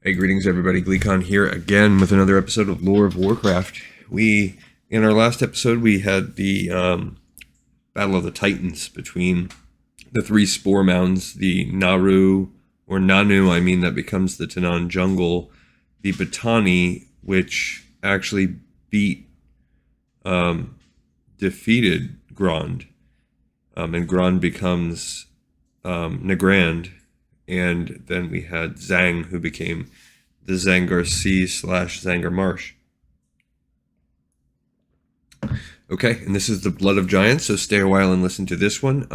Hey, greetings everybody, Gleekon here again with another episode of Lore of Warcraft. In our last episode, we had the Battle of the Titans between the three spore mounds, the Nanu, that becomes the Tanan jungle, the Batani, which actually defeated Grond, and Grond becomes Nagrand. And then we had Zang, who became the Zangar Sea / Zangar Marsh. Okay, and this is the Blood of Giants, so stay a while and listen to this one.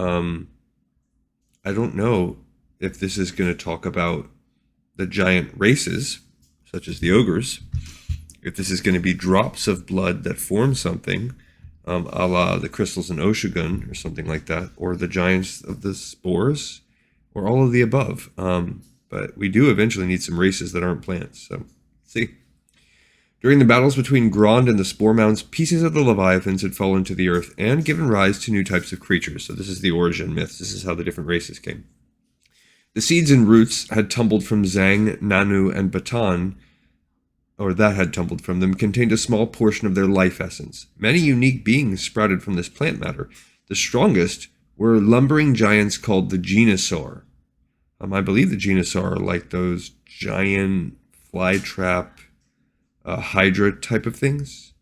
I don't know if this is going to talk about the giant races, such as the ogres, if this is going to be drops of blood that form something, a la the crystals in Oshugun or something like that, or the giants of the spores, or all of the above. But we do eventually need some races that aren't plants, so let's see. During the battles between Grond and the Spore Mounds, pieces of the Leviathans had fallen to the earth and given rise to new types of creatures. So this is the origin myth. This is how the different races came. The seeds and roots had tumbled from Zang, Nanu, and Batan, or that had tumbled from them, contained a small portion of their life essence. Many unique beings sprouted from this plant matter. The strongest were lumbering giants called the genesaur. I believe the genesaur are like those giant flytrap hydra type of things.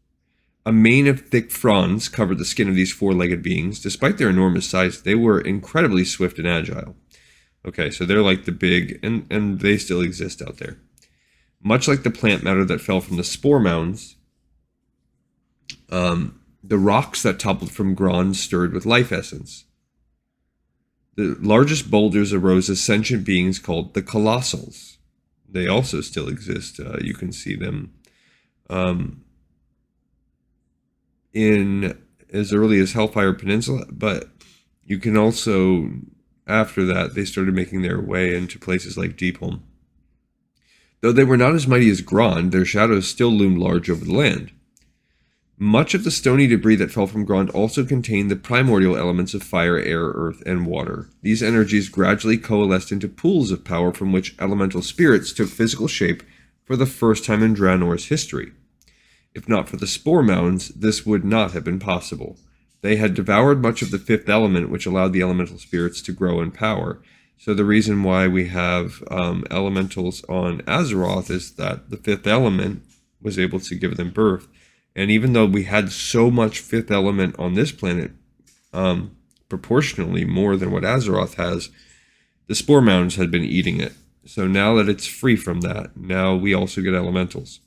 A mane of thick fronds covered the skin of these four-legged beings. Despite their enormous size, they were incredibly swift and agile. Okay, so they're like the big, and they still exist out there. Much like the plant matter that fell from the spore mounds, the rocks that toppled from Grond stirred with life essence. The largest boulders arose as sentient beings called the colossals. They also still exist. You can see them in as early as Hellfire Peninsula, but you can also, after that, they started making their way into places like Deepholm. Though they were not as mighty as Grond, their shadows still loomed large over the land. Much of the stony debris that fell from Grond also contained the primordial elements of fire, air, earth, and water. These energies gradually coalesced into pools of power from which elemental spirits took physical shape for the first time in Draenor's history. If not for the spore mounds, this would not have been possible. They had devoured much of the fifth element, which allowed the elemental spirits to grow in power. So the reason why we have elementals on Azeroth is that the fifth element was able to give them birth. And even though we had so much fifth element on this planet, proportionally more than what Azeroth has, the spore mounds had been eating it. So now that it's free from that, now we also get elementals.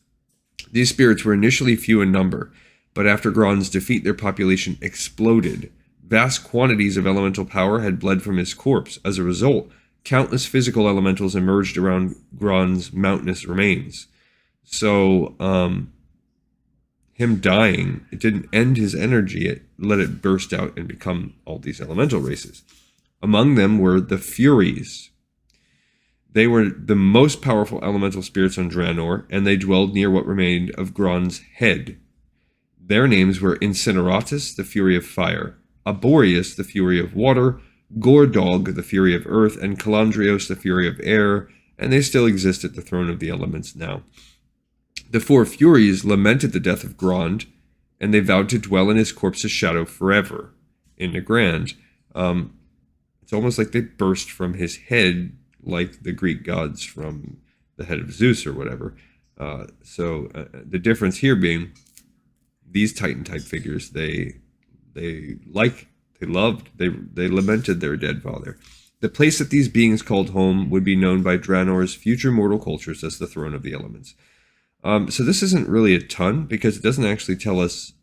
These spirits were initially few in number, but after Grond's defeat, their population exploded. Vast quantities of elemental power had bled from his corpse. As a result, countless physical elementals emerged around Grond's mountainous remains. So, him dying, it didn't end his energy, it let it burst out and become all these elemental races. Among them were the Furies. They were the most powerful elemental spirits on Draenor, and they dwelled near what remained of Grond's head. Their names were Incineratus, the Fury of Fire, Aborius, the Fury of Water, Gordog, the Fury of Earth, and Calandrios, the Fury of Air, and they still exist at the Throne of the Elements now. The four Furies lamented the death of Grond, and they vowed to dwell in his corpse's shadow forever. In Nagrand, it's almost like they burst from his head, like the Greek gods from the head of Zeus or whatever. The difference here being these Titan-type figures, they lamented their dead father. The place that these beings called home would be known by Draenor's future mortal cultures as the Throne of the Elements. So this isn't really a ton, because it doesn't actually tell us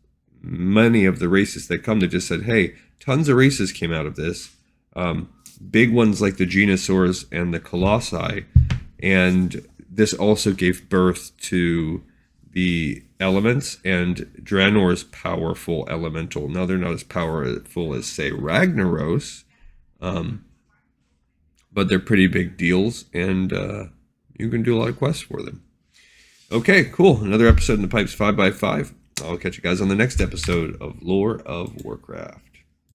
many of the races that come. They just said, hey, tons of races came out of this. Big ones like the genesaurs and the colossi. And this also gave birth to the elements and Draenor's powerful elemental. Now, they're not as powerful as, say, Ragnaros, but they're pretty big deals, and you can do a lot of quests for them. Okay, cool. Another episode in the pipes 5x5. I'll catch you guys on the next episode of Lore of Warcraft.